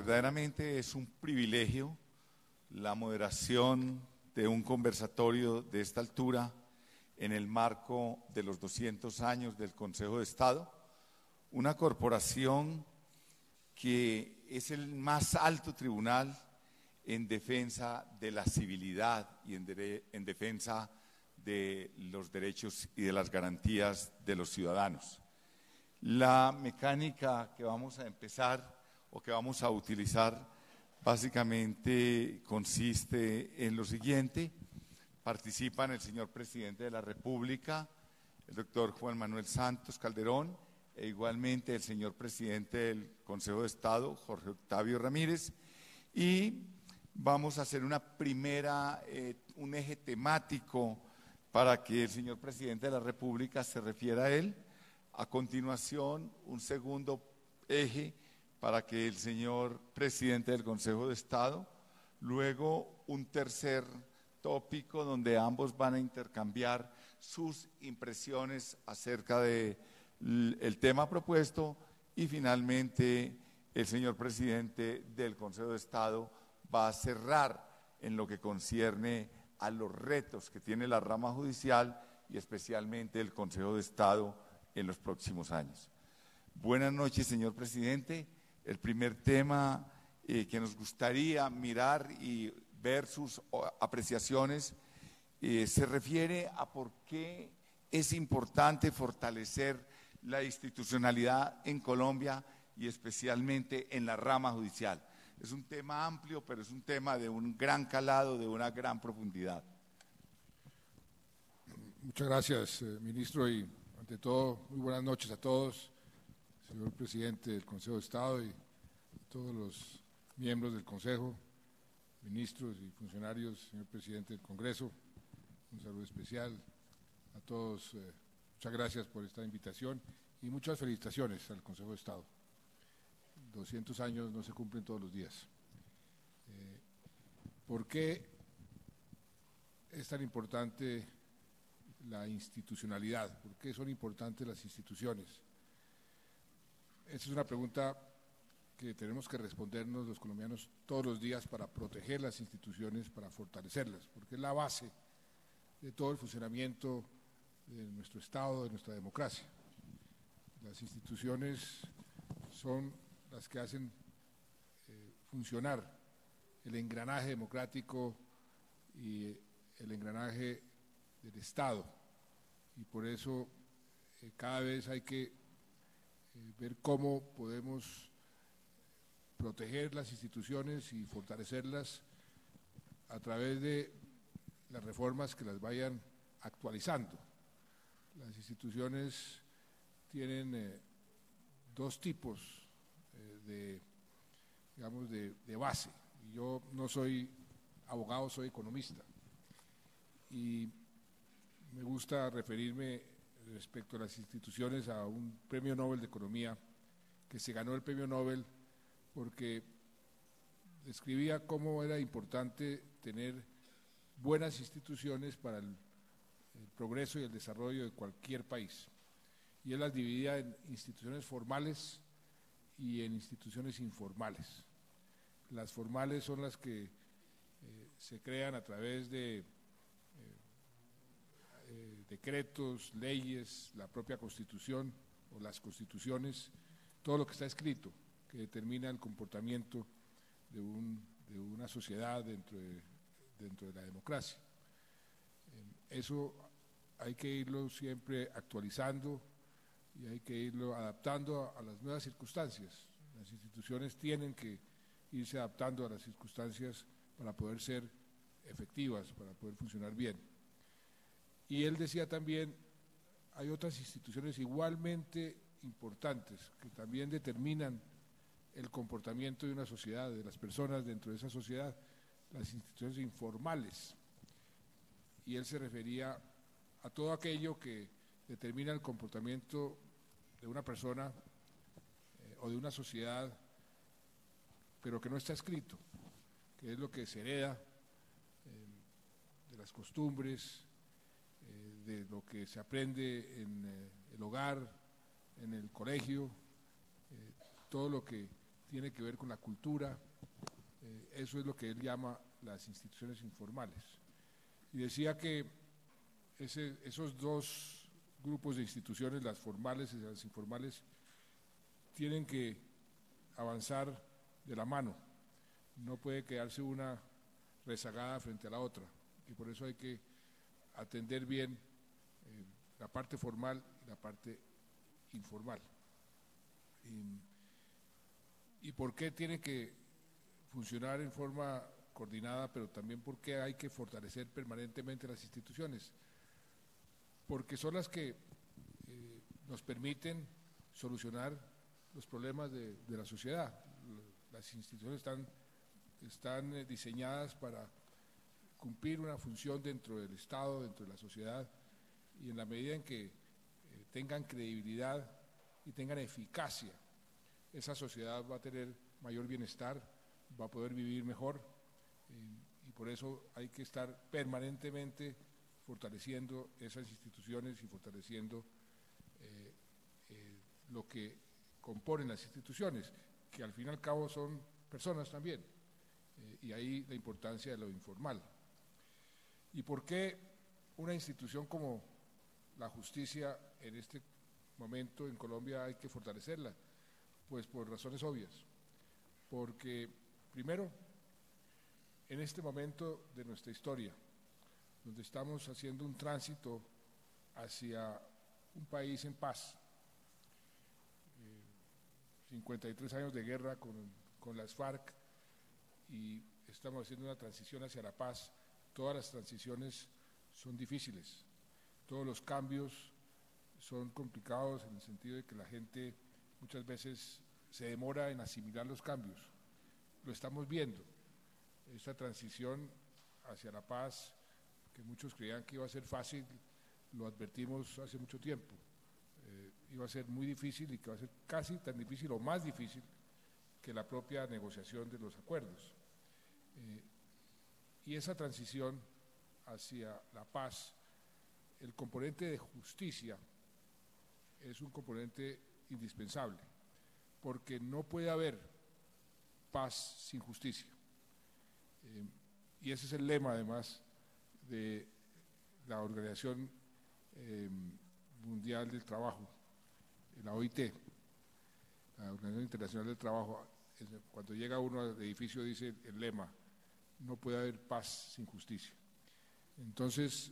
Verdaderamente es un privilegio la moderación de un conversatorio de esta altura en el marco de los 200 años del Consejo de Estado, una corporación que es el más alto tribunal en defensa de la civilidad y en defensa de los derechos y de las garantías de los ciudadanos. La mecánica que vamos a empezar o que vamos a utilizar básicamente consiste en lo siguiente. Participan el señor Presidente de la República, el doctor Juan Manuel Santos Calderón, e igualmente el señor Presidente del Consejo de Estado, Jorge Octavio Ramírez, y vamos a hacer una primera, un eje temático para que el señor Presidente de la República se refiera a él. A continuación, un segundo eje para que el señor Presidente del Consejo de Estado, luego un tercer tópico donde ambos van a intercambiar sus impresiones acerca del tema propuesto, y finalmente el señor Presidente del Consejo de Estado va a cerrar en lo que concierne a los retos que tiene la rama judicial y especialmente el Consejo de Estado en los próximos años. Buenas noches, señor Presidente. El primer tema que nos gustaría mirar y ver sus apreciaciones se refiere a por qué es importante fortalecer la institucionalidad en Colombia y especialmente en la rama judicial. Es un tema amplio, pero es un tema de un gran calado, de una gran profundidad. Muchas gracias, ministro, y ante todo, muy buenas noches a todos, señor Presidente del Consejo de Estado y todos los miembros del Consejo, ministros y funcionarios, señor Presidente del Congreso, un saludo especial a todos. Muchas gracias por esta invitación y muchas felicitaciones al Consejo de Estado. 200 años no se cumplen todos los días. ¿Por qué es tan importante la institucionalidad? ¿Por qué son importantes las instituciones? Esa es una pregunta que tenemos que respondernos los colombianos todos los días para proteger las instituciones, para fortalecerlas, porque es la base de todo el funcionamiento de nuestro Estado, de nuestra democracia. Las instituciones son las que hacen funcionar el engranaje democrático y el engranaje del Estado, y por eso cada vez hay que ver cómo podemos proteger las instituciones y fortalecerlas a través de las reformas que las vayan actualizando. Las instituciones tienen dos tipos de base. Yo no soy abogado, soy economista, y me gusta referirme respecto a las instituciones a un premio Nobel de Economía que se ganó el premio Nobel porque describía cómo era importante tener buenas instituciones para el progreso y el desarrollo de cualquier país. Y él las dividía en instituciones formales y en instituciones informales. Las formales son las que se crean a través de decretos, leyes, la propia Constitución o las constituciones, todo lo que está escrito que determina el comportamiento de una sociedad dentro de la democracia. Eso hay que irlo siempre actualizando y hay que irlo adaptando a las nuevas circunstancias. Las instituciones tienen que irse adaptando a las circunstancias para poder ser efectivas, para poder funcionar bien. Y él decía también, hay otras instituciones igualmente importantes que también determinan el comportamiento de una sociedad, de las personas dentro de esa sociedad, las instituciones informales. Y él se refería a todo aquello que determina el comportamiento de una persona o de una sociedad, pero que no está escrito, que es lo que se hereda de las costumbres, de lo que se aprende en el hogar, en el colegio, todo lo que tiene que ver con la cultura, eso es lo que él llama las instituciones informales. Y decía que esos dos grupos de instituciones, las formales y las informales, tienen que avanzar de la mano, no puede quedarse una rezagada frente a la otra, y por eso hay que atender bien la parte formal y la parte informal. ¿Y por qué tiene que funcionar en forma coordinada, pero también por qué hay que fortalecer permanentemente las instituciones? Porque son las que nos permiten solucionar los problemas de la sociedad. Las instituciones están diseñadas para cumplir una función dentro del Estado, dentro de la sociedad, y en la medida en que tengan credibilidad y tengan eficacia, esa sociedad va a tener mayor bienestar, va a poder vivir mejor, y por eso hay que estar permanentemente fortaleciendo esas instituciones y fortaleciendo lo que componen las instituciones, que al fin y al cabo son personas también, y ahí la importancia de lo informal. ¿Y por qué una institución como la justicia en este momento en Colombia hay que fortalecerla? Pues por razones obvias, porque primero, en este momento de nuestra historia, donde estamos haciendo un tránsito hacia un país en paz, 53 años de guerra con las FARC, y estamos haciendo una transición hacia la paz. Todas las transiciones son difíciles, todos los cambios son complicados en el sentido de que la gente muchas veces se demora en asimilar los cambios. Lo estamos viendo, esta transición hacia la paz, que muchos creían que iba a ser fácil, lo advertimos hace mucho tiempo, iba a ser muy difícil, y que va a ser casi tan difícil o más difícil que la propia negociación de los acuerdos. Y esa transición hacia la paz, el componente de justicia es un componente indispensable, porque no puede haber paz sin justicia. Y ese es el lema, además, de la Organización Mundial del Trabajo, la OIT, la Organización Internacional del Trabajo. Cuando llega uno al edificio dice el lema: no puede haber paz sin justicia. Entonces,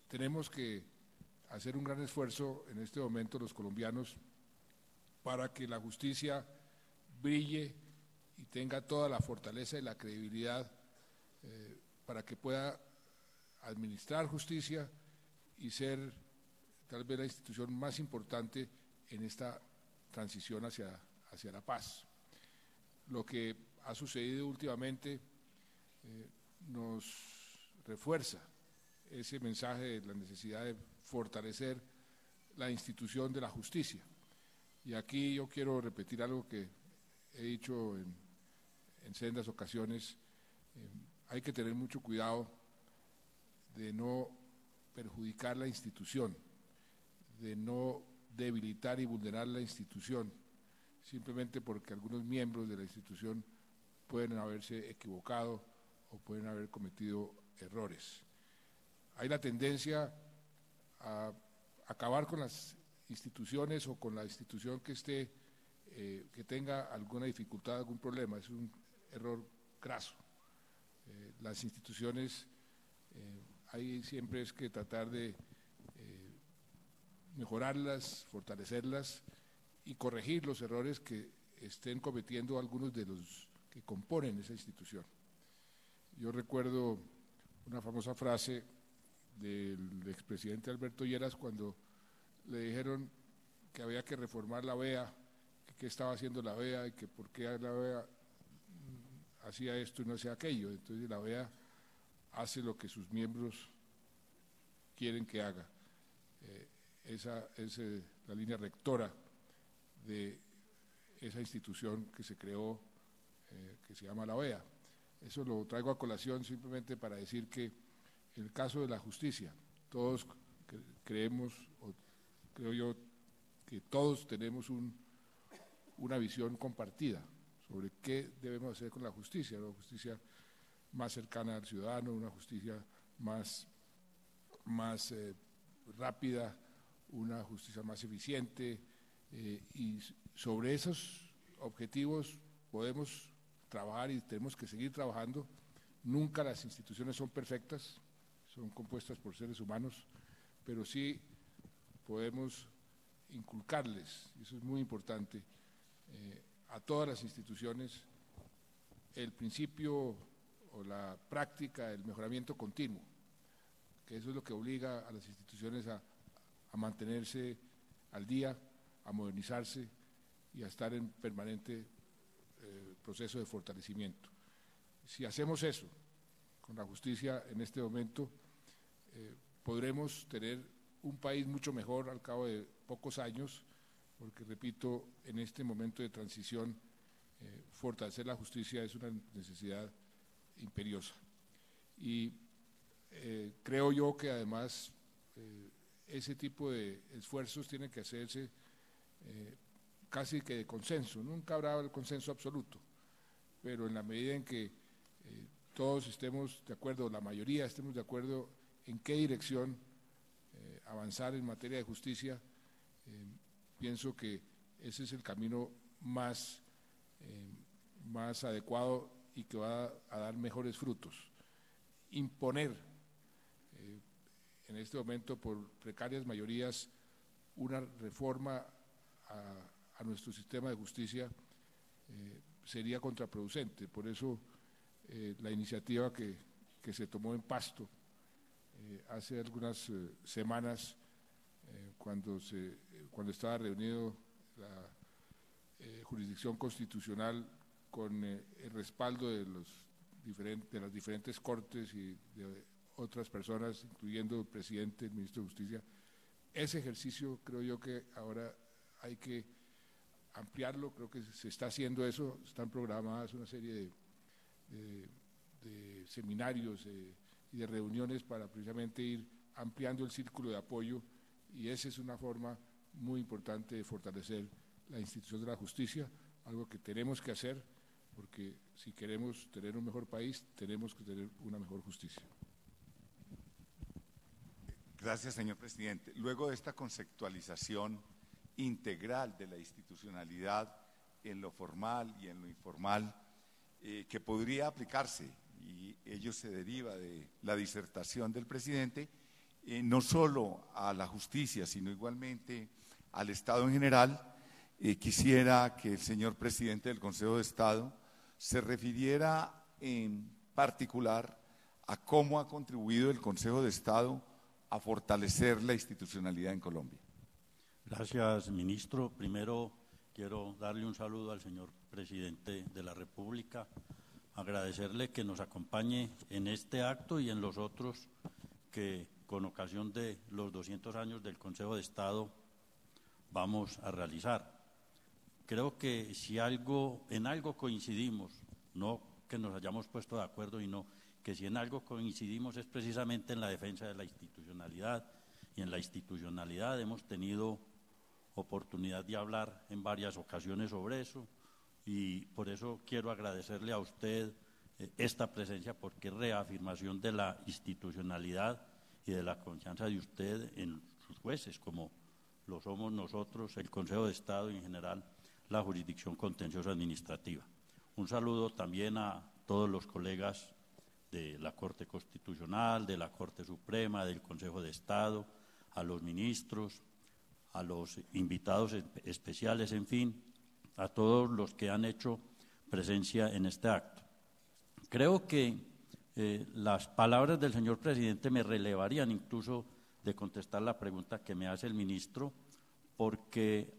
tenemos que hacer un gran esfuerzo en este momento los colombianos para que la justicia brille y tenga toda la fortaleza y la credibilidad para que pueda administrar justicia y ser tal vez la institución más importante en esta transición hacia la paz. Lo que ha sucedido últimamente nos refuerza ese mensaje de la necesidad de fortalecer la institución de la justicia. Y aquí yo quiero repetir algo que he dicho en sendas ocasiones: hay que tener mucho cuidado de no perjudicar la institución, de no debilitar y vulnerar la institución, simplemente porque algunos miembros de la institución pueden haberse equivocado o pueden haber cometido errores. Hay la tendencia a acabar con las instituciones o con la institución que esté, que tenga alguna dificultad, algún problema. Es un error graso. Las instituciones, ahí siempre es que tratar de mejorarlas, fortalecerlas y corregir los errores que estén cometiendo algunos de los que componen esa institución. Yo recuerdo una famosa frase del expresidente Alberto Lleras cuando le dijeron que había que reformar la OEA, que qué estaba haciendo la OEA y que por qué la OEA hacía esto y no hacía aquello. Entonces la OEA hace lo que sus miembros quieren que haga. Esa es la línea rectora de esa institución que se creó, que se llama la OEA. Eso lo traigo a colación simplemente para decir que en el caso de la justicia, todos creemos, o creo yo, que todos tenemos una visión compartida sobre qué debemos hacer con la justicia, una justicia más cercana al ciudadano, una justicia más rápida, una justicia más eficiente, y sobre esos objetivos podemos trabajar y tenemos que seguir trabajando. Nunca las instituciones son perfectas, son compuestas por seres humanos, pero sí podemos inculcarles, y eso es muy importante, a todas las instituciones el principio o la práctica del mejoramiento continuo, que eso es lo que obliga a las instituciones a mantenerse al día, a modernizarse y a estar en permanente proceso de fortalecimiento. Si hacemos eso con la justicia en este momento, podremos tener un país mucho mejor al cabo de pocos años, porque repito, en este momento de transición, fortalecer la justicia es una necesidad imperiosa. Y creo yo que además ese tipo de esfuerzos tienen que hacerse casi que de consenso. Nunca habrá el consenso absoluto, pero en la medida en que todos estemos de acuerdo, la mayoría estemos de acuerdo en qué dirección avanzar en materia de justicia, pienso que ese es el camino más adecuado y que va a dar mejores frutos. Imponer en este momento por precarias mayorías una reforma a nuestro sistema de justicia sería contraproducente. Por eso la iniciativa que se tomó en Pasto hace algunas semanas, cuando estaba reunido la jurisdicción constitucional con el respaldo de las diferentes cortes y de otras personas, incluyendo el presidente, el ministro de Justicia. Ese ejercicio creo yo que ahora hay que ampliarlo, creo que se está haciendo eso, están programadas una serie de seminarios y de reuniones para precisamente ir ampliando el círculo de apoyo, y esa es una forma muy importante de fortalecer la institución de la justicia, algo que tenemos que hacer, porque si queremos tener un mejor país, tenemos que tener una mejor justicia. Gracias, señor presidente. Luego de esta conceptualización integral de la institucionalidad en lo formal y en lo informal, que podría aplicarse, y ello se deriva de la disertación del presidente, no solo a la justicia, sino igualmente al Estado en general, quisiera que el señor presidente del Consejo de Estado se refiriera en particular a cómo ha contribuido el Consejo de Estado a fortalecer la institucionalidad en Colombia. Gracias, ministro. Primero quiero darle un saludo al señor presidente de la República, agradecerle que nos acompañe en este acto y en los otros que con ocasión de los 200 años del Consejo de Estado vamos a realizar. Creo que si en algo coincidimos, no que nos hayamos puesto de acuerdo, sino que si en algo coincidimos es precisamente en la defensa de la institucionalidad, y en la institucionalidad hemos tenido oportunidad de hablar en varias ocasiones sobre eso, y por eso quiero agradecerle a usted esta presencia, porque es reafirmación de la institucionalidad y de la confianza de usted en sus jueces, como lo somos nosotros, el Consejo de Estado y en general la Jurisdicción Contenciosa Administrativa. Un saludo también a todos los colegas de la Corte Constitucional, de la Corte Suprema, del Consejo de Estado, a los ministros, a los invitados especiales, en fin, a todos los que han hecho presencia en este acto. Creo que las palabras del señor presidente me relevarían incluso de contestar la pregunta que me hace el ministro, porque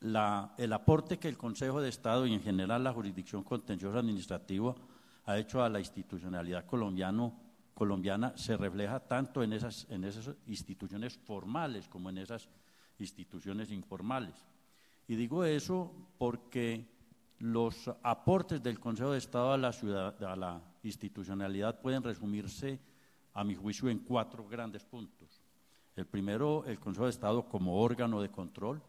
el aporte que el Consejo de Estado y en general la Jurisdicción Contenciosa Administrativa ha hecho a la institucionalidad colombiana se refleja tanto en esas instituciones formales como en esas instituciones informales. Y digo eso porque los aportes del Consejo de Estado a la institucionalidad pueden resumirse, a mi juicio, en 4 grandes puntos. El primero, el Consejo de Estado como órgano de control.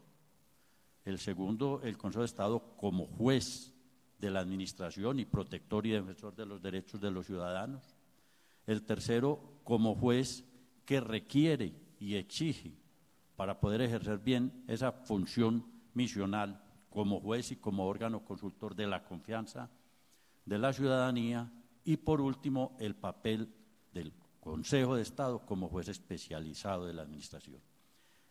El segundo, el Consejo de Estado como juez de la administración y protector y defensor de los derechos de los ciudadanos. El tercero, como juez que requiere y exige para poder ejercer bien esa función misional como juez y como órgano consultor de la confianza de la ciudadanía. Y por último, el papel del Consejo de Estado como juez especializado de la administración.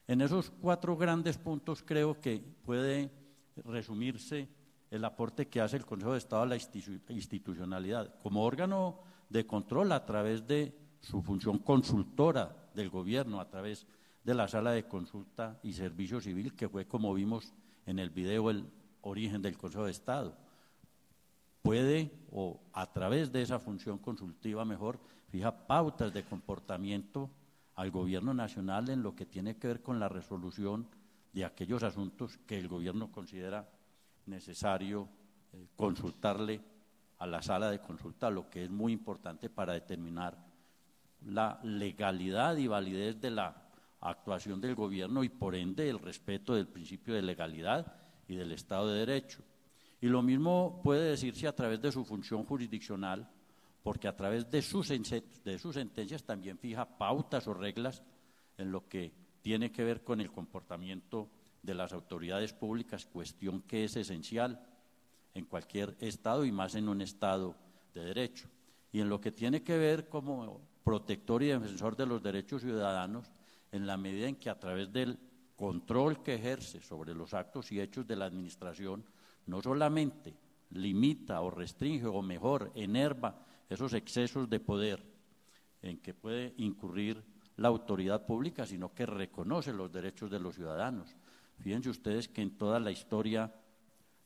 En esos 4 grandes puntos creo que puede resumirse el aporte que hace el Consejo de Estado a la institucionalidad como órgano de control a través de su función consultora del gobierno, a través de la Sala de Consulta y Servicio Civil, que fue, como vimos en el video, el origen del Consejo de Estado. Puede, o a través de esa función consultiva mejor, fija pautas de comportamiento al gobierno nacional en lo que tiene que ver con la resolución de aquellos asuntos que el gobierno considera necesario consultarle a la sala de consulta, lo que es muy importante para determinar la legalidad y validez de la actuación del gobierno y por ende el respeto del principio de legalidad y del Estado de Derecho. Y lo mismo puede decirse a través de su función jurisdiccional, porque a través de sus sentencias también fija pautas o reglas en lo que tiene que ver con el comportamiento de las autoridades públicas, cuestión que es esencial en cualquier Estado y más en un Estado de Derecho. Y en lo que tiene que ver como protector y defensor de los derechos ciudadanos, en la medida en que a través del control que ejerce sobre los actos y hechos de la administración, no solamente limita o restringe o mejor enerva esos excesos de poder en que puede incurrir la autoridad pública, sino que reconoce los derechos de los ciudadanos. Fíjense ustedes que en toda la historia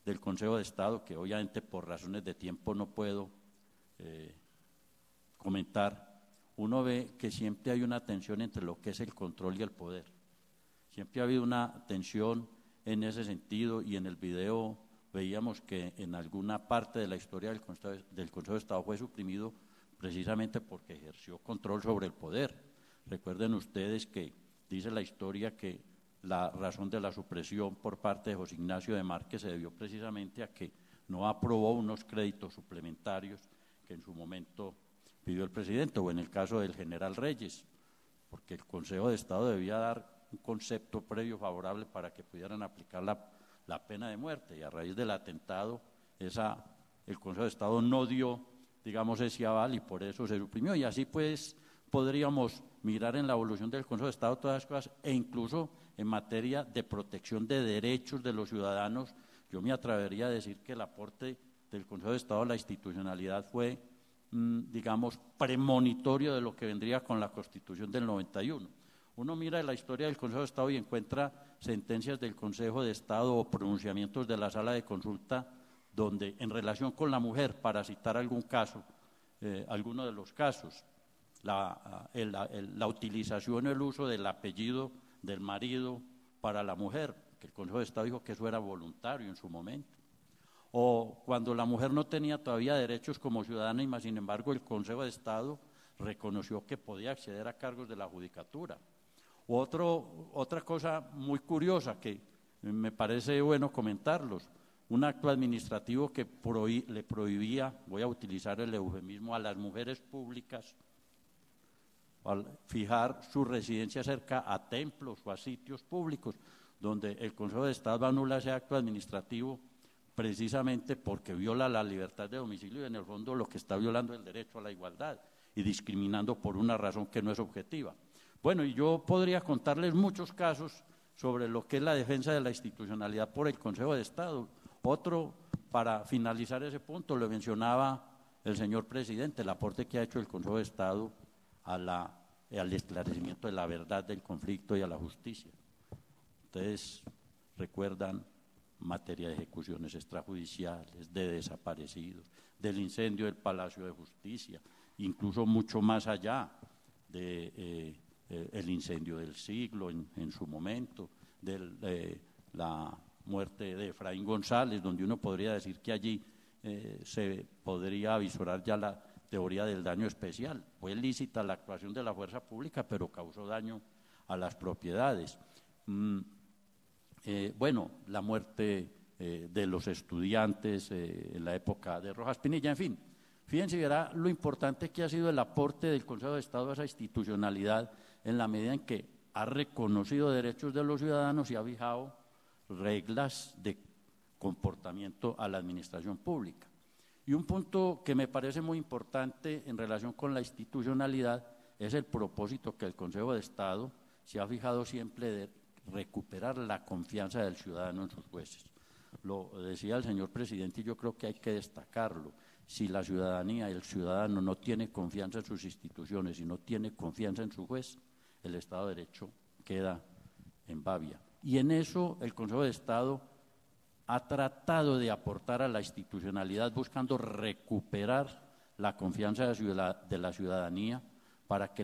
del Consejo de Estado, que obviamente por razones de tiempo no puedo comentar, uno ve que siempre hay una tensión entre lo que es el control y el poder. Siempre ha habido una tensión en ese sentido y en el video veíamos que en alguna parte de la historia del Consejo de Estado fue suprimido precisamente porque ejerció control sobre el poder. Recuerden ustedes que dice la historia que la razón de la supresión por parte de José Ignacio de Márquez se debió precisamente a que no aprobó unos créditos suplementarios que en su momento pidió el presidente, o en el caso del general Reyes, porque el Consejo de Estado debía dar un concepto previo favorable para que pudieran aplicar la pena de muerte, y a raíz del atentado el Consejo de Estado no dio, digamos, ese aval y por eso se suprimió. Y así pues podríamos mirar en la evolución del Consejo de Estado todas las cosas, e incluso en materia de protección de derechos de los ciudadanos. Yo me atrevería a decir que el aporte del Consejo de Estado a la institucionalidad fue, digamos, premonitorio de lo que vendría con la Constitución del 91. Uno mira la historia del Consejo de Estado y encuentra sentencias del Consejo de Estado o pronunciamientos de la Sala de Consulta donde, en relación con la mujer, para citar algún caso, alguno de los casos, la utilización o el uso del apellido del marido para la mujer, que el Consejo de Estado dijo que eso era voluntario en su momento. O cuando la mujer no tenía todavía derechos como ciudadana y más, sin embargo, el Consejo de Estado reconoció que podía acceder a cargos de la judicatura. Otra cosa muy curiosa que me parece bueno comentarlos, un acto administrativo que le prohibía, voy a utilizar el eufemismo, a las mujeres públicas al fijar su residencia cerca a templos o a sitios públicos, donde el Consejo de Estado anula ese acto administrativo precisamente porque viola la libertad de domicilio y en el fondo lo que está violando es el derecho a la igualdad y discriminando por una razón que no es objetiva. Bueno, y yo podría contarles muchos casos sobre lo que es la defensa de la institucionalidad por el Consejo de Estado. Otro, para finalizar ese punto, lo mencionaba el señor presidente, el aporte que ha hecho el Consejo de Estado al esclarecimiento de la verdad del conflicto y a la justicia. Ustedes recuerdan materia de ejecuciones extrajudiciales, de desaparecidos, del incendio del Palacio de Justicia, incluso mucho más allá el incendio del siglo en su momento, de la muerte de Efraín González, donde uno podría decir que allí se podría avisorar ya la teoría del daño especial. Fue lícita la actuación de la fuerza pública, pero causó daño a las propiedades. Bueno, la muerte de los estudiantes en la época de Rojas Pinilla, en fin. Fíjense, verá lo importante que ha sido el aporte del Consejo de Estado a esa institucionalidad en la medida en que ha reconocido derechos de los ciudadanos y ha fijado reglas de comportamiento a la administración pública. Y un punto que me parece muy importante en relación con la institucionalidad es el propósito que el Consejo de Estado se ha fijado siempre de recuperar la confianza del ciudadano en sus jueces. Lo decía el señor presidente y yo creo que hay que destacarlo. Si la ciudadanía y el ciudadano no tiene confianza en sus instituciones y no tiene confianza en su juez, el Estado de Derecho queda en babia. Y en eso el Consejo de Estado ha tratado de aportar a la institucionalidad buscando recuperar la confianza de la ciudadanía para que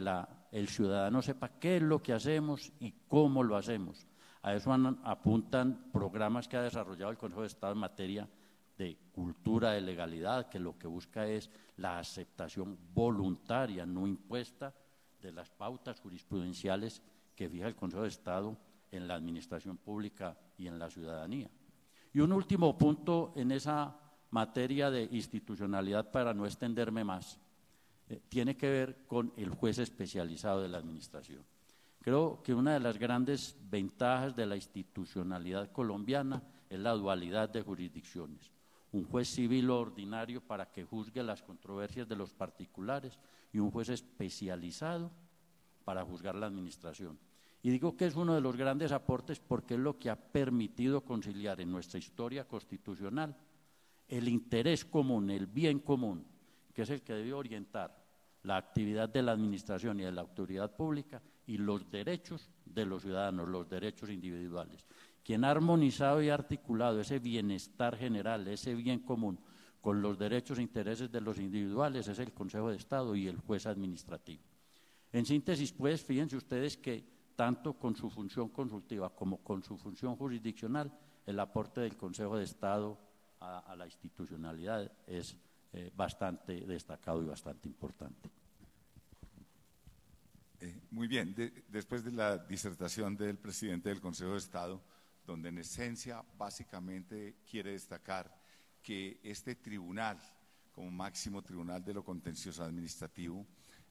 el ciudadano sepa qué es lo que hacemos y cómo lo hacemos. A eso apuntan programas que ha desarrollado el Consejo de Estado en materia de cultura de legalidad, que lo que busca es la aceptación voluntaria, no impuesta, de las pautas jurisprudenciales que fija el Consejo de Estado en la administración pública y en la ciudadanía. Y un último punto en esa materia de institucionalidad, para no extenderme más, tiene que ver con el juez especializado de la administración. Creo que una de las grandes ventajas de la institucionalidad colombiana es la dualidad de jurisdicciones. Un juez civil ordinario para que juzgue las controversias de los particulares y un juez especializado para juzgar la administración. Y digo que es uno de los grandes aportes porque es lo que ha permitido conciliar en nuestra historia constitucional el interés común, el bien común, que es el que debe orientar la actividad de la administración y de la autoridad pública y los derechos de los ciudadanos, los derechos individuales. Quien ha armonizado y articulado ese bienestar general, ese bien común, con los derechos e intereses de los individuales es el Consejo de Estado y el juez administrativo. En síntesis, pues, fíjense ustedes que tanto con su función consultiva como con su función jurisdiccional, el aporte del Consejo de Estado a la institucionalidad es bastante destacado y bastante importante. Muy bien, después de la disertación del presidente del Consejo de Estado, donde en esencia básicamente quiere destacar que este tribunal, como máximo tribunal de lo contencioso administrativo,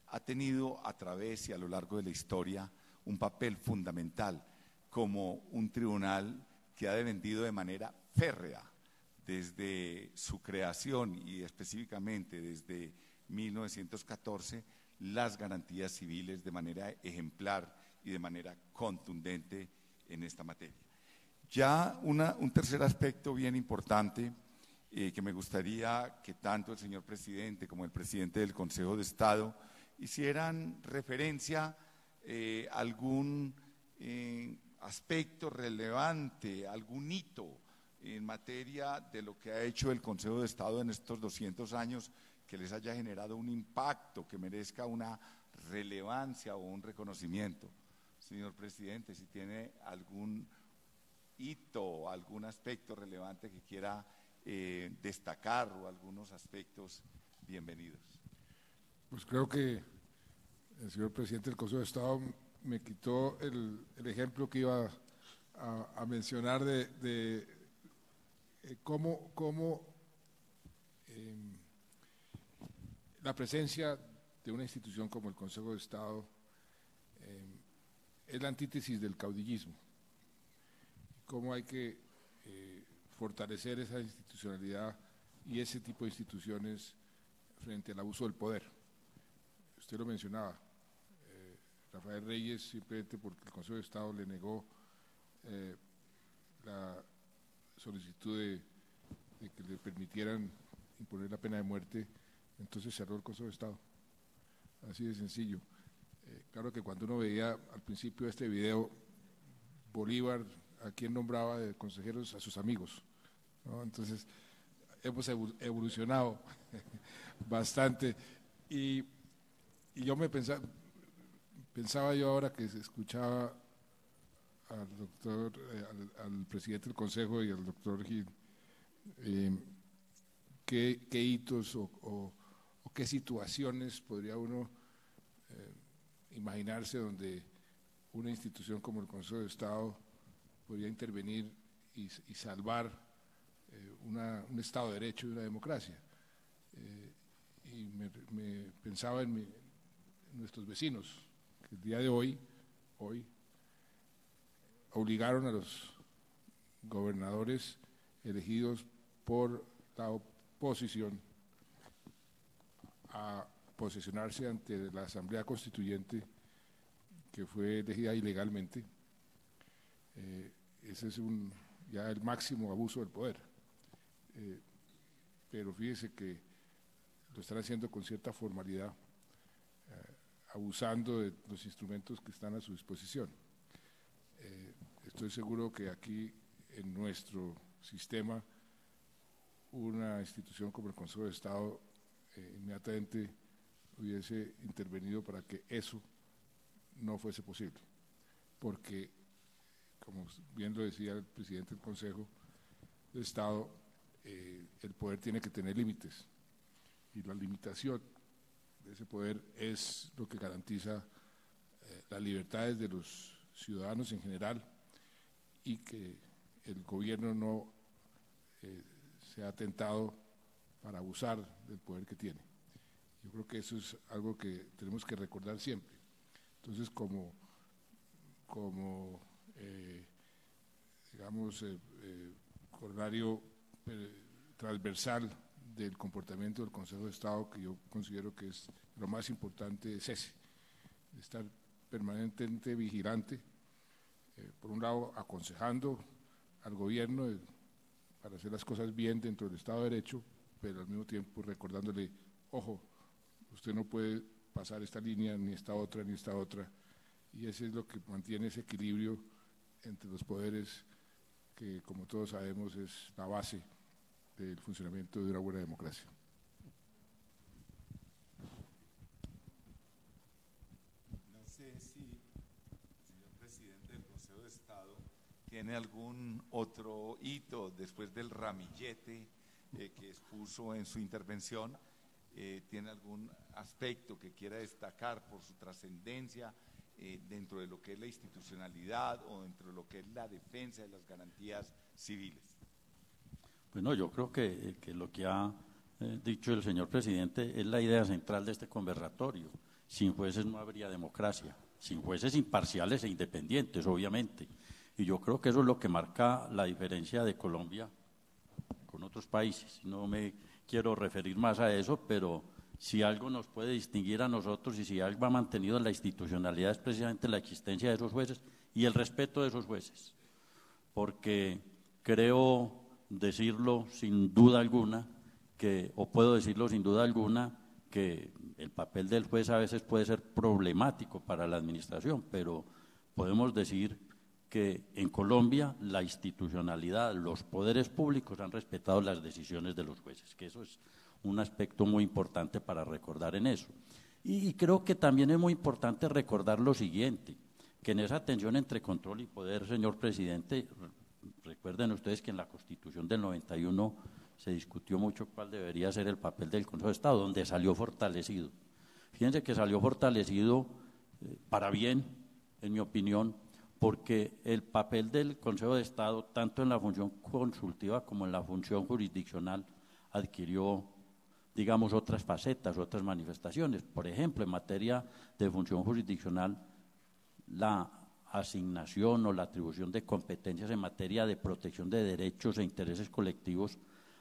ha tenido a través y a lo largo de la historia un papel fundamental como un tribunal que ha defendido de manera férrea desde su creación y específicamente desde 1914 las garantías civiles de manera ejemplar y de manera contundente en esta materia. Ya un tercer aspecto bien importante que me gustaría que tanto el señor presidente como el presidente del Consejo de Estado hicieran referencia a algún aspecto relevante, algún hito en materia de lo que ha hecho el Consejo de Estado en estos 200 años que les haya generado un impacto, que merezca una relevancia o un reconocimiento. Señor presidente, si tiene algún hito, algún aspecto relevante que quiera destacar o algunos aspectos, bienvenidos. Pues creo que el señor presidente del Consejo de Estado me quitó el ejemplo que iba a mencionar de cómo la presencia de una institución como el Consejo de Estado es la antítesis del caudillismo. Cómo hay que fortalecer esa institucionalidad y ese tipo de instituciones frente al abuso del poder. Usted lo mencionaba, Rafael Reyes, simplemente porque el Consejo de Estado le negó la solicitud de que le permitieran imponer la pena de muerte, entonces cerró el Consejo de Estado. Así de sencillo. Claro que cuando uno veía al principio de este video, Bolívar, ¿a quién nombraba de consejeros? A sus amigos, ¿no? Entonces, hemos evolucionado bastante. Y yo pensaba yo ahora que se escuchaba al doctor, al presidente del Consejo y al doctor Gil, qué hitos o qué situaciones podría uno imaginarse donde una institución como el Consejo de Estado podría intervenir y salvar un Estado de Derecho y una democracia. Y me pensaba en nuestros vecinos, que el día de hoy obligaron a los gobernadores elegidos por la oposición a posicionarse ante la Asamblea Constituyente, que fue elegida ilegalmente. Ese es ya el máximo abuso del poder. Pero fíjese que lo están haciendo con cierta formalidad, abusando de los instrumentos que están a su disposición. Estoy seguro que aquí en nuestro sistema una institución como el Consejo de Estado inmediatamente hubiese intervenido para que eso no fuese posible, porque, como bien lo decía el presidente del Consejo de Estado, el poder tiene que tener límites, y la limitación de ese poder es lo que garantiza las libertades de los ciudadanos en general, y que el gobierno no sea tentado para abusar del poder que tiene. Yo creo que eso es algo que tenemos que recordar siempre. Entonces, como digamos, corolario transversal del comportamiento del Consejo de Estado, que yo considero que es lo más importante, es ese, estar permanentemente vigilante, por un lado aconsejando al gobierno para hacer las cosas bien dentro del Estado de Derecho, pero al mismo tiempo recordándole, ojo, usted no puede pasar esta línea, ni esta otra, ni esta otra, y eso es lo que mantiene ese equilibrio entre los poderes, que como todos sabemos es la base del funcionamiento de una buena democracia. No sé si el señor presidente del Consejo de Estado tiene algún otro hito después del ramillete que expuso en su intervención. ¿Tiene algún aspecto que quiera destacar por su trascendencia dentro de lo que es la institucionalidad o dentro de lo que es la defensa de las garantías civiles? Bueno, yo creo que lo que ha dicho el señor presidente es la idea central de este conversatorio. Sin jueces no habría democracia, sin jueces imparciales e independientes, obviamente. Y yo creo que eso es lo que marca la diferencia de Colombia con otros países. No me quiero referir más a eso, pero si algo nos puede distinguir a nosotros y si algo ha mantenido la institucionalidad es precisamente la existencia de esos jueces y el respeto de esos jueces. Porque creo decirlo sin duda alguna, o puedo decirlo sin duda alguna, que el papel del juez a veces puede ser problemático para la administración, pero podemos decir que en Colombia la institucionalidad, los poderes públicos han respetado las decisiones de los jueces, que eso es un aspecto muy importante para recordar en eso. Y creo que también es muy importante recordar lo siguiente, que en esa tensión entre control y poder, señor presidente, recuerden ustedes que en la Constitución del 91 se discutió mucho cuál debería ser el papel del Consejo de Estado, donde salió fortalecido. Fíjense que salió fortalecido para bien, en mi opinión, porque el papel del Consejo de Estado, tanto en la función consultiva como en la función jurisdiccional, adquirió, digamos, otras facetas, otras manifestaciones. Por ejemplo, en materia de función jurisdiccional, la asignación o la atribución de competencias en materia de protección de derechos e intereses colectivos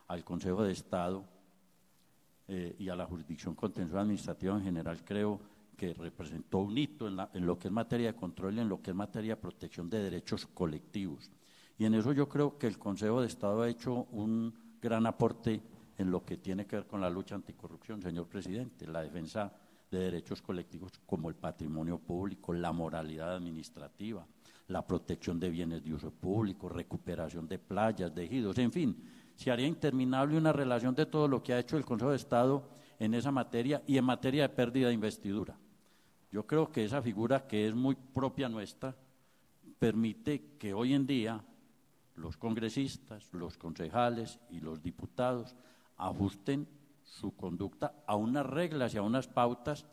al Consejo de Estado y a la jurisdicción contenciosa administrativa en general, creo que representó un hito en lo que es materia de control y en lo que es materia de protección de derechos colectivos. Y en eso yo creo que el Consejo de Estado ha hecho un gran aporte en lo que tiene que ver con la lucha anticorrupción, señor presidente, la defensa de derechos colectivos como el patrimonio público, la moralidad administrativa, la protección de bienes de uso público, recuperación de playas, de ejidos, en fin, se haría interminable una relación de todo lo que ha hecho el Consejo de Estado en esa materia y en materia de pérdida de investidura. Yo creo que esa figura, que es muy propia nuestra, permite que hoy en día los congresistas, los concejales y los diputados ajusten su conducta a unas reglas y a unas pautas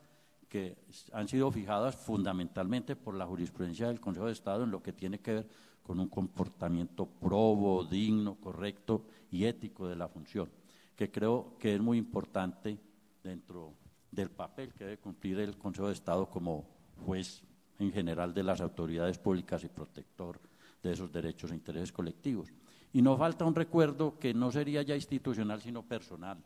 que han sido fijadas fundamentalmente por la jurisprudencia del Consejo de Estado en lo que tiene que ver con un comportamiento probo, digno, correcto y ético de la función, que creo que es muy importante dentro del papel que debe cumplir el Consejo de Estado como juez en general de las autoridades públicas y protector de esos derechos e intereses colectivos. Y nos falta un recuerdo que no sería ya institucional, sino personal,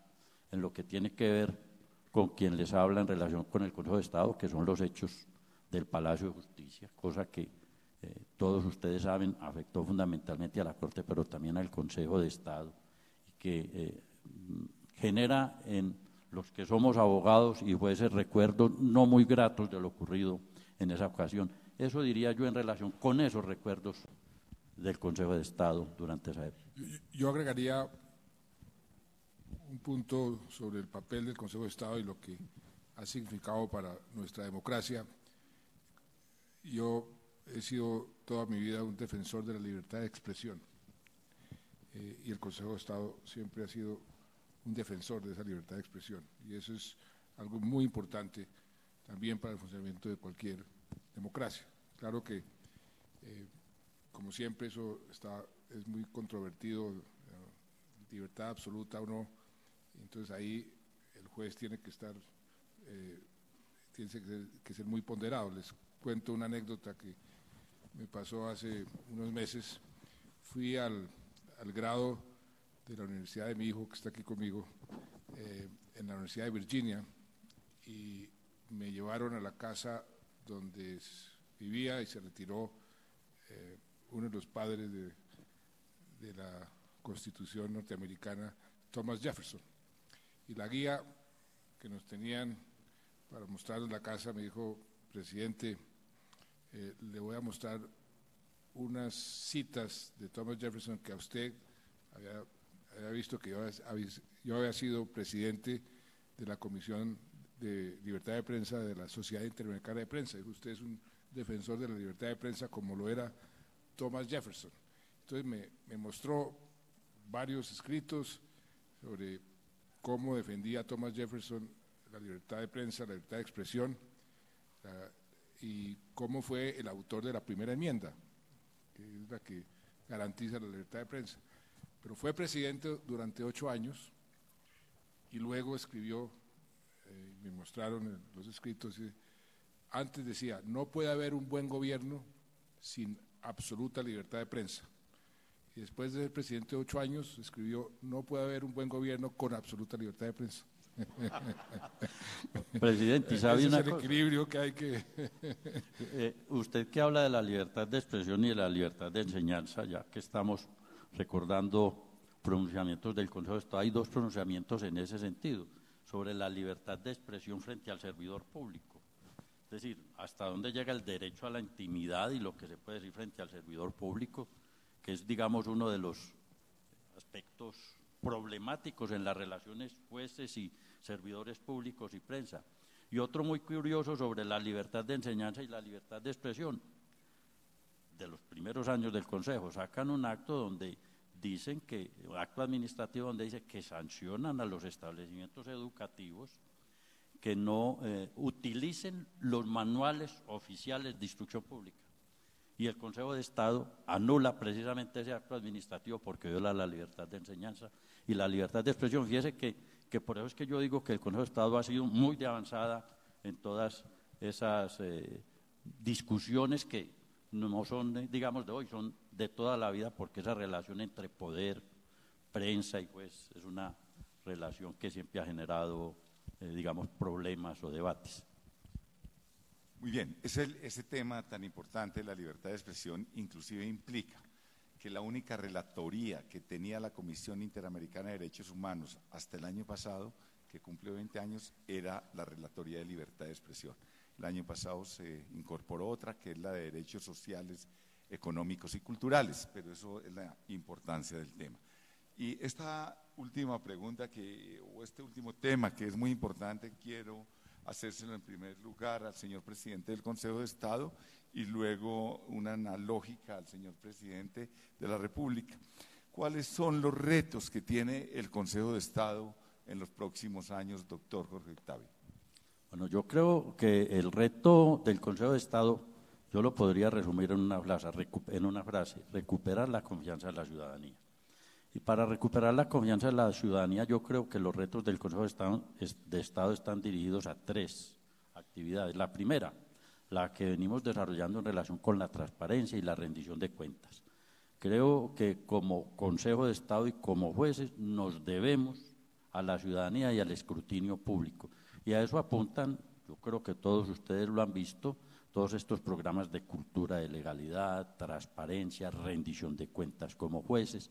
en lo que tiene que ver con quien les habla en relación con el Consejo de Estado, que son los hechos del Palacio de Justicia, cosa que todos ustedes saben afectó fundamentalmente a la Corte, pero también al Consejo de Estado, y que genera en los que somos abogados y jueces recuerdos no muy gratos de lo ocurrido en esa ocasión. Eso diría yo en relación con esos recuerdos del Consejo de Estado durante esa época. Yo agregaría un punto sobre el papel del Consejo de Estado y lo que ha significado para nuestra democracia. Yo he sido toda mi vida un defensor de la libertad de expresión y el Consejo de Estado siempre ha sido un defensor de esa libertad de expresión, y eso es algo muy importante también para el funcionamiento de cualquier democracia. Claro que, como siempre, eso es muy controvertido, libertad absoluta o no, entonces ahí el juez tiene que estar, tiene que ser muy ponderado. Les cuento una anécdota que me pasó hace unos meses. Fui al grado de la universidad de mi hijo, que está aquí conmigo, en la Universidad de Virginia, y me llevaron a la casa donde vivía y se retiró uno de los padres de la Constitución norteamericana, Thomas Jefferson. Y la guía que nos tenían para mostrarnos la casa me dijo: presidente, le voy a mostrar unas citas de Thomas Jefferson que a usted había visto que yo había sido presidente de la Comisión de Libertad de Prensa de la Sociedad Interamericana de Prensa. Dijo: usted es un defensor de la libertad de prensa como lo era Thomas Jefferson. Entonces me mostró varios escritos sobre cómo defendía Thomas Jefferson la libertad de prensa, la libertad de expresión, y cómo fue el autor de la primera enmienda, que es la que garantiza la libertad de prensa. Pero fue presidente durante 8 años y luego escribió, me mostraron los escritos, antes decía: no puede haber un buen gobierno sin absoluta libertad de prensa. Y después de ser presidente de 8 años, escribió: no puede haber un buen gobierno con absoluta libertad de prensa. Presidente, ¿y sabe una cosa? Ese es el equilibrio que hay que… Usted que habla de la libertad de expresión y de la libertad de enseñanza, ya que estamos recordando pronunciamientos del Consejo de Estado, hay 2 pronunciamientos en ese sentido, sobre la libertad de expresión frente al servidor público. Es decir, hasta dónde llega el derecho a la intimidad y lo que se puede decir frente al servidor público, que es, digamos, uno de los aspectos problemáticos en las relaciones jueces y servidores públicos y prensa. Y otro muy curioso sobre la libertad de enseñanza y la libertad de expresión. De los primeros años del Consejo, sacan un acto donde dicen que, acto administrativo donde dice que sancionan a los establecimientos educativos que no utilicen los manuales oficiales de instrucción pública. Y el Consejo de Estado anula precisamente ese acto administrativo porque viola la libertad de enseñanza y la libertad de expresión. Fíjese que por eso es que yo digo que el Consejo de Estado ha sido muy de avanzada en todas esas discusiones que no son, digamos, de hoy, son de toda la vida, porque esa relación entre poder, prensa y juez es una relación que siempre ha generado, digamos, problemas o debates. Muy bien, ese tema tan importante, la libertad de expresión, inclusive implica que la única relatoría que tenía la Comisión Interamericana de Derechos Humanos hasta el año pasado, que cumplió 20 años, era la relatoría de libertad de expresión. El año pasado se incorporó otra, que es la de derechos sociales, económicos y culturales, pero eso es la importancia del tema. Y esta última pregunta, o este último tema que es muy importante, quiero hacérselo en primer lugar al señor presidente del Consejo de Estado y luego una analógica al señor presidente de la República. ¿Cuáles son los retos que tiene el Consejo de Estado en los próximos años, doctor Jorge Octavio? Bueno, No, yo creo que el reto del Consejo de Estado, yo lo podría resumir en una frase, recuperar la confianza de la ciudadanía. Y para recuperar la confianza de la ciudadanía, yo creo que los retos del Consejo de Estado están dirigidos a 3 actividades. La primera, la que venimos desarrollando en relación con la transparencia y la rendición de cuentas. Creo que como Consejo de Estado y como jueces nos debemos a la ciudadanía y al escrutinio público. Y a eso apuntan, yo creo que todos ustedes lo han visto, todos estos programas de cultura de legalidad, transparencia, rendición de cuentas como jueces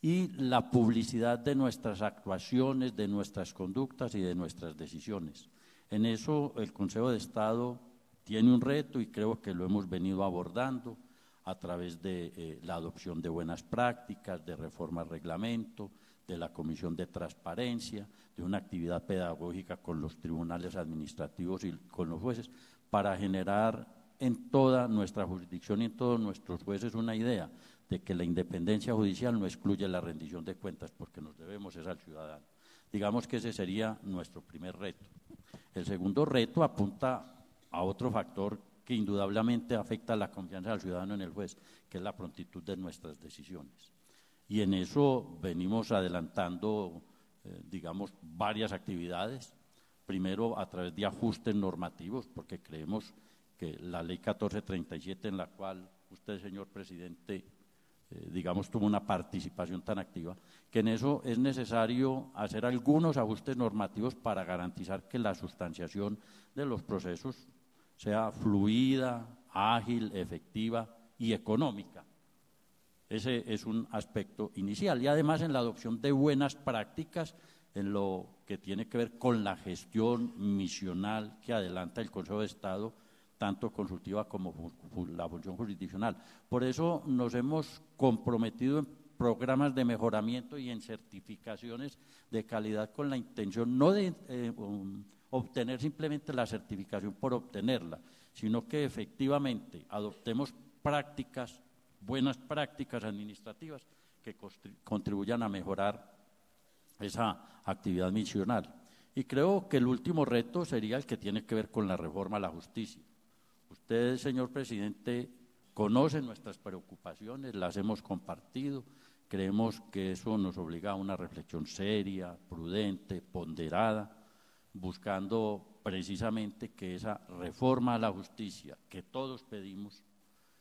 y la publicidad de nuestras actuaciones, de nuestras conductas y de nuestras decisiones. En eso el Consejo de Estado tiene un reto y creo que lo hemos venido abordando a través de la adopción de buenas prácticas, de reforma al reglamento, de la Comisión de Transparencia, de una actividad pedagógica con los tribunales administrativos y con los jueces, para generar en toda nuestra jurisdicción y en todos nuestros jueces una idea de que la independencia judicial no excluye la rendición de cuentas, porque nos debemos es al ciudadano. Digamos que ese sería nuestro primer reto. El segundo reto apunta a otro factor que indudablemente afecta la confianza del ciudadano en el juez, que es la prontitud de nuestras decisiones. Y en eso venimos adelantando, digamos, varias actividades. Primero, a través de ajustes normativos, porque creemos que la Ley 1437, en la cual usted, señor presidente, digamos, tuvo una participación tan activa, que en eso es necesario hacer algunos ajustes normativos para garantizar que la sustanciación de los procesos sea fluida, ágil, efectiva y económica. Ese es un aspecto inicial. Y además en la adopción de buenas prácticas en lo que tiene que ver con la gestión misional que adelanta el Consejo de Estado, tanto consultiva como la función jurisdiccional. Por eso nos hemos comprometido en programas de mejoramiento y en certificaciones de calidad con la intención no de obtener simplemente la certificación por obtenerla, sino que efectivamente adoptemos prácticas, buenas prácticas administrativas que contribuyan a mejorar esa actividad misional. Y creo que el último reto sería el que tiene que ver con la reforma a la justicia. Usted, señor presidente, conoce nuestras preocupaciones, las hemos compartido, creemos que eso nos obliga a una reflexión seria, prudente, ponderada, buscando precisamente que esa reforma a la justicia que todos pedimos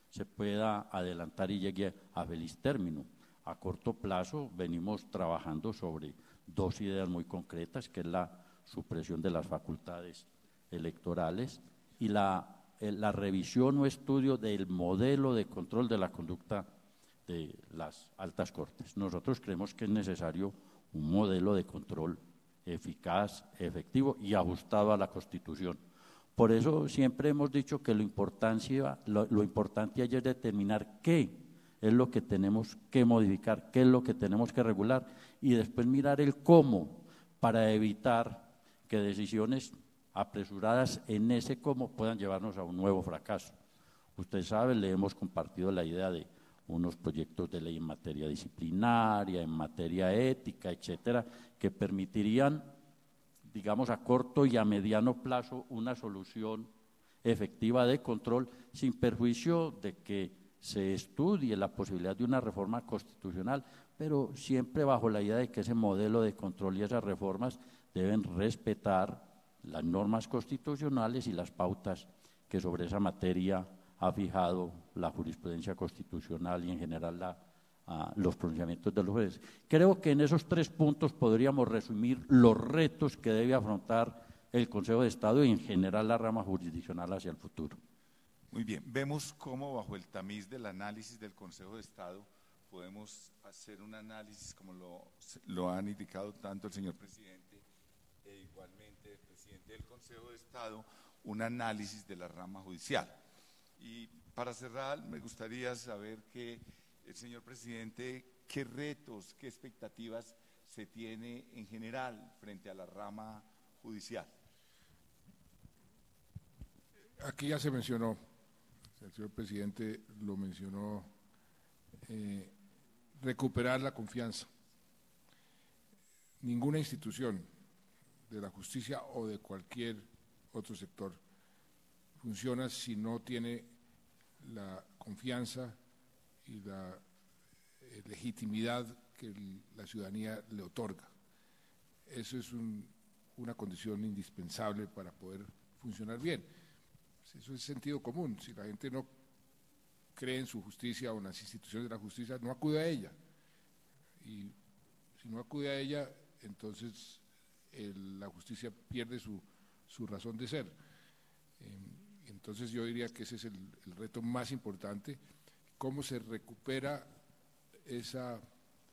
se pueda adelantar y llegue a feliz término. A corto plazo venimos trabajando sobre 2 ideas muy concretas, que es la supresión de las facultades electorales y la revisión o estudio del modelo de control de la conducta de las altas cortes. Nosotros creemos que es necesario un modelo de control eficaz, efectivo y ajustado a la Constitución. Por eso siempre hemos dicho que lo importante allí es determinar qué es lo que tenemos que modificar, qué es lo que tenemos que regular y después mirar el cómo para evitar que decisiones apresuradas en ese cómo puedan llevarnos a un nuevo fracaso. Usted sabe, le hemos compartido la idea de unos proyectos de ley en materia disciplinaria, en materia ética, etcétera, que permitirían, digamos, a corto y a mediano plazo una solución efectiva de control sin perjuicio de que se estudie la posibilidad de una reforma constitucional, pero siempre bajo la idea de que ese modelo de control y esas reformas deben respetar las normas constitucionales y las pautas que sobre esa materia ha fijado la jurisprudencia constitucional y en general los pronunciamientos de los jueces. Creo que en esos 3 puntos podríamos resumir los retos que debe afrontar el Consejo de Estado y en general la rama jurisdiccional hacia el futuro. Muy bien, vemos cómo bajo el tamiz del análisis del Consejo de Estado podemos hacer un análisis, como lo han indicado tanto el señor presidente e igualmente el presidente del Consejo de Estado, un análisis de la rama judicial. Y para cerrar, me gustaría saber que el señor presidente, qué retos, qué expectativas se tiene en general frente a la rama judicial. Aquí ya se mencionó, el señor presidente lo mencionó, recuperar la confianza. Ninguna institución de la justicia o de cualquier otro sector funciona si no tiene la confianza y la legitimidad que la ciudadanía le otorga. Eso es una condición indispensable para poder funcionar bien. Eso es sentido común. Si la gente no cree en su justicia o en las instituciones de la justicia, no acude a ella. Y si no acude a ella, entonces la justicia pierde su razón de ser. Entonces yo diría que ese es el reto más importante, cómo se recupera esa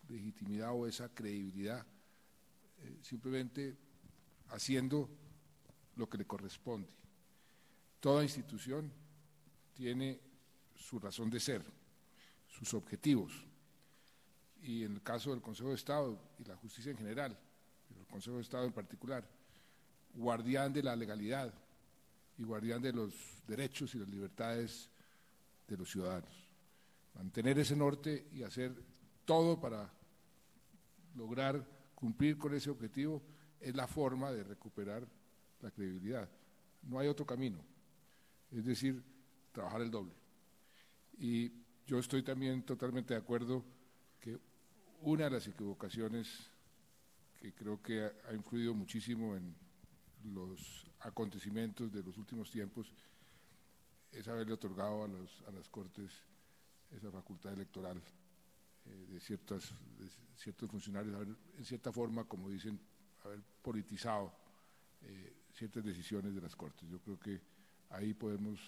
legitimidad o esa credibilidad, simplemente haciendo lo que le corresponde. Toda institución tiene su razón de ser, sus objetivos, y en el caso del Consejo de Estado y la justicia en general, pero el Consejo de Estado en particular, guardián de la legalidad y guardián de los derechos y las libertades de los ciudadanos. Mantener ese norte y hacer todo para lograr cumplir con ese objetivo es la forma de recuperar la credibilidad. No hay otro camino, es decir, trabajar el doble. Y yo estoy también totalmente de acuerdo que una de las equivocaciones que creo que ha influido muchísimo en los acontecimientos de los últimos tiempos es haberle otorgado a las Cortes esa facultad electoral de ciertos funcionarios, en cierta forma, como dicen, haber politizado ciertas decisiones de las Cortes. Yo creo que ahí podemos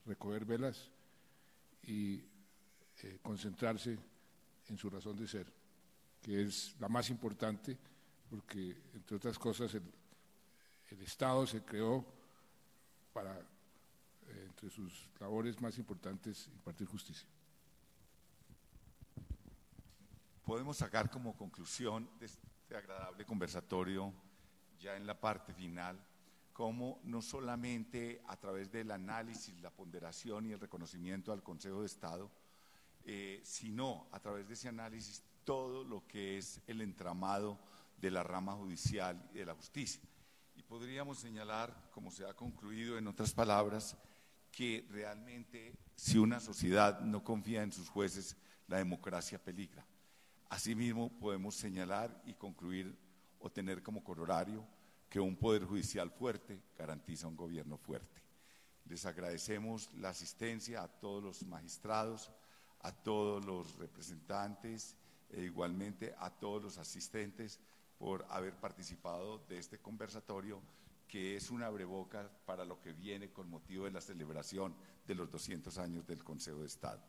recoger velas y concentrarse en su razón de ser, que es la más importante, porque, entre otras cosas, el Estado se creó para, entre sus labores más importantes, impartir justicia. Podemos sacar como conclusión de este agradable conversatorio, ya en la parte final, cómo no solamente a través del análisis, la ponderación y el reconocimiento al Consejo de Estado, sino a través de ese análisis todo lo que es el entramado de la rama judicial y de la justicia. Y podríamos señalar, como se ha concluido en otras palabras, que realmente si una sociedad no confía en sus jueces, la democracia peligra. Asimismo, podemos señalar y concluir o tener como corolario que un poder judicial fuerte garantiza un gobierno fuerte. Les agradecemos la asistencia a todos los magistrados, a todos los representantes e igualmente a todos los asistentes por haber participado de este conversatorio, que es un abrebocas para lo que viene con motivo de la celebración de los 200 años del Consejo de Estado.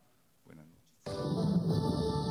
Buenas noches.